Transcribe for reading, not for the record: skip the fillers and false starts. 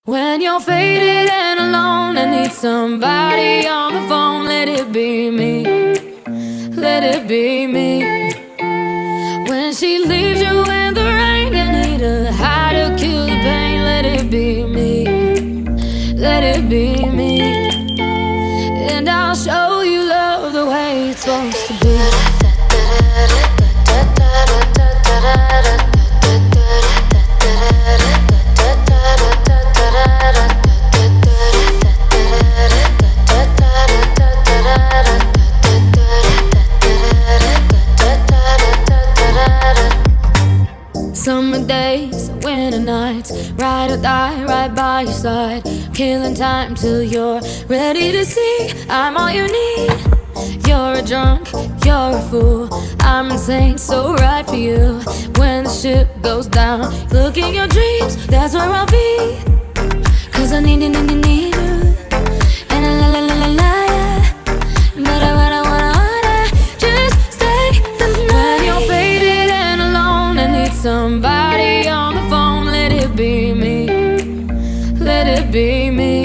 When you're faded and alone and need somebody on the phone, let it be me, let it be me. When she leaves you in the rain, you need a high to kill the pain, let it be me, let it be me. And I'll show you love the way it's supposed to be. Summer days, winter nights, ride or die right by your side, killing time till you're ready to see I'm all you need. You're a drunk, you're a fool, I'm insane, so right for you. When the ship goes down, look in your dreams, that's where I'll be. Cause I need you, need you. And I la la la la la, yeah. But I wanna just stay the night. When you're faded and alone and need somebody on the phone, let it be me, let it be me.